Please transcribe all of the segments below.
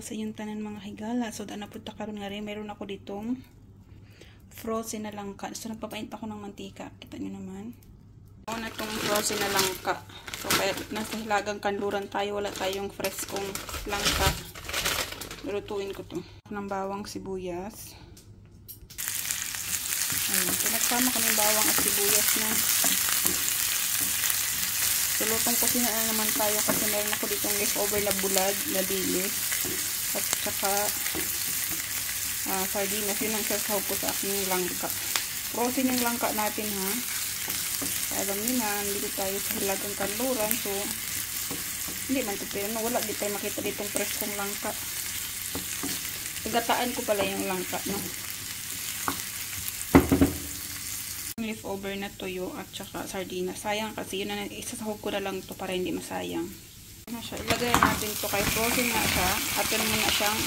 sa inyong tanan mga higala. So daan na punta karon nga rin. Meron ako ditong frozen na langka. So nagpapainit ako ng mantika. Kita nyo naman. Ako na itong frozen na langka. So kaya nasa hilagang kanluran tayo. Wala tayong fresh kong langka. Lutuin ko to. Ng bawang sibuyas. Ayun. So nagsama ko ng bawang at sibuyas na. So lutong kusina na naman tayo kasi meron ako ditong leftover na bulad na dilis. At saka sardinas. Yun ang sasaw ko sa aking langka. Frozen yung langka natin ha. Alam niyo na, dito tayo sa hilagang kanluran. So, hindi man ito pero wala di tayo makita ditong preskong langka. Nagataan ko pala yung langka, no? Leftover na tuyo at saka sardinas. Sayang kasi yun na, isasahog ko na lang to para hindi masayang. Ilagay natin to kay frozen na siya. At yun naman na siyang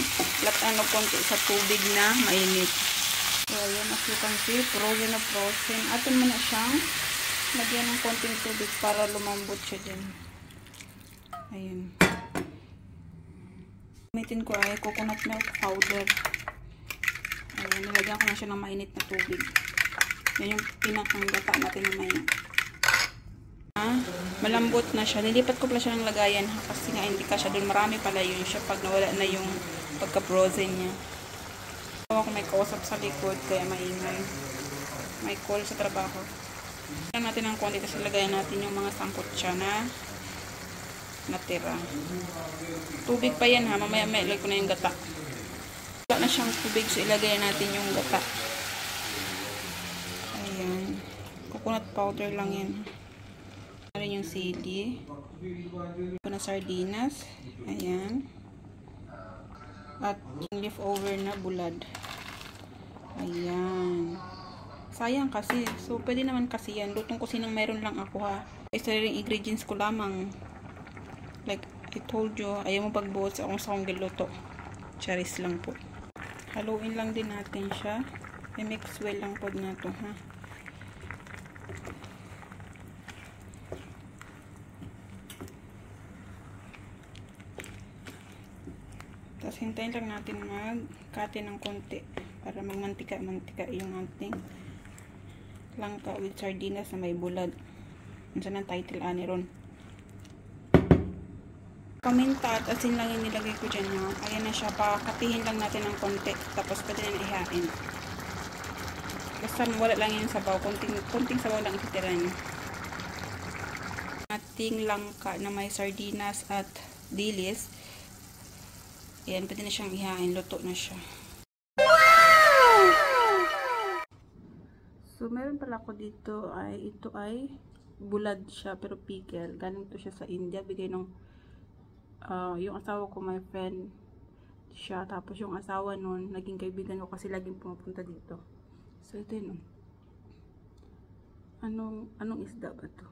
latan o konti sa tubig na mainit. So, ayan, as you can see, frozen na frozen. At yun naman na siyang lagyan ng konting tubig para lumambot siya dyan. Ayan. Gamitin ko ay coconut milk powder. Ayan, nilagyan ko na siya ng mainit na tubig. Yan yung pinakang gata natin na may malambot na siya. Nilipat ko pala siya ng lagayan kasi nga hindi ka siya doon. Marami pala yun siya pag nawala na yung pagka-frozen niya. Ako may kausap sa likod kaya maingay. May call sa trabaho. Lagyan natin ng konti kasi lagayan natin yung mga sangkot siya na natira. Tubig pa yan ha. Mamaya may ilagay ko na yung gata. Wala na siyang tubig so ilagay natin yung gata. Ayan. Coconut powder lang yan. Rin yung sili. Ito na sardinas. Ayan. At yung leftover na bulad. Ayan. Sayang kasi. So, pwede naman kasi yan. Lutong kusinang mayroon lang ako ha. Isa rin ingredients ko lamang. Like I told you, ayaw mo pagbuot sa akong sakong giluto. Charis lang po. Haluin lang din natin siya. I-mix well lang po na to ha. Tapos hintayin lang natin magkati ng konti para magmantika-mantika yung ating langka with sardinas na may bulad. Saan ang title ani ron? Paminta at asin lang yung nilagay ko dyan ha. Ayan na siya. Pakatihin lang natin ng konti. Tapos pwede na ihain. Basta wala lang yung sabaw. Konting sabaw lang ititira niyo. Ating langka na may sardinas at dilis. Ayan, pwede na siyang ihain. Luto na siya. Wow! So, meron pala ako dito ay, ito ay bulad siya, pero pickle. Galing to siya sa India. Bigay ng, yung asawa ko, my friend siya. Tapos yung asawa nun, naging kaibigan ko kasi laging pumupunta dito. So, ito yun. Anong isda ba to?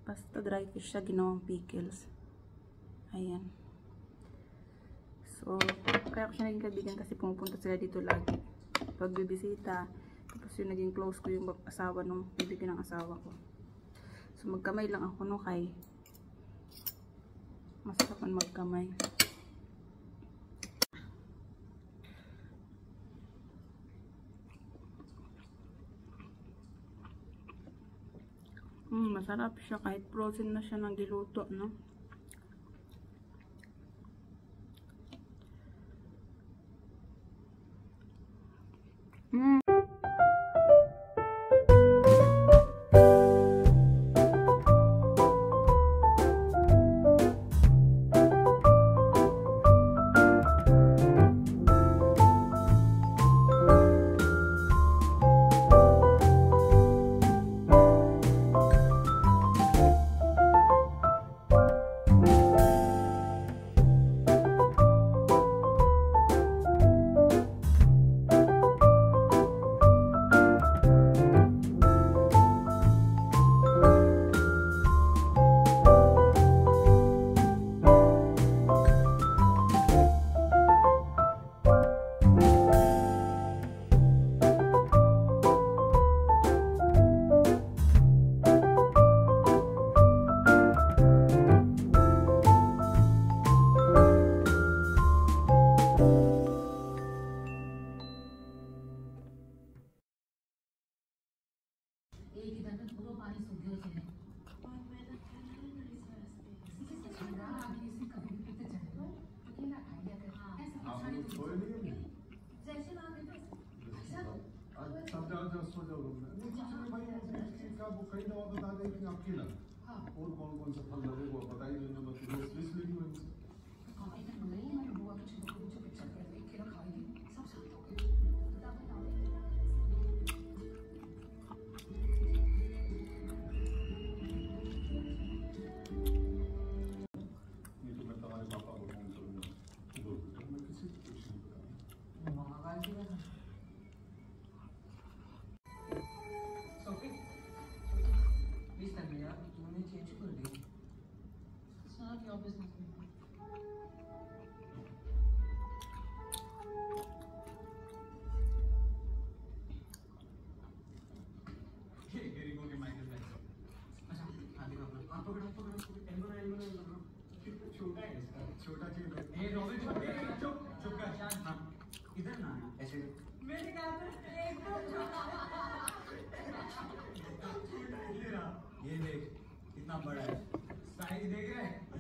Basta dry fish siya, ginawang pickles. Ayan. So, kaya ko siya naging kaibigan kasi pumupunta sila dito lagi. Pag bibisita, tapos yung naging close ko yung asawa nung kaibigan ng asawa ko. So, magkamay lang ako no kay masarap man magkamay. Masarap siya kahit frozen na siya ng diluto, no? पुरानी सुधियों से है और मेहनत करना है ना इस वास्ते इसी से ठंडा आगे इसी कभी भी पीते चले तो अकेला खा लिया कर ऐसा सारी सोए नहीं जैसे ना बेटा सब जाओ सो जाओ रूम में भाई का वो कई दवा बता दें कि आपकी लग और कौन कौन सा फल लगे वो बताइए मैं लिस्ट लिखी हुई है कॉपी कर नहीं मैंने बुआ के चलो मुझे पिक्चर कर देख के रखाएगी सब शांत हो गए ये तो मैं तुम्हारे पापा को फोन करूंगा मैं किसी को कुछ नहीं बताऊंगा महाकाल की बात सोफी प्लीज कर यार तूने चेंज कर दी सर योर बिजनेस अच्छा आगे का आप पकड़ो एल्बो छोटा है इसका छोटा चीज ये रॉबिन चुप चुप कर हां इधर ना ऐसे मैंने कहा था एकदम छोटा ये देख कितना बड़ा है साइज देख रहे हैं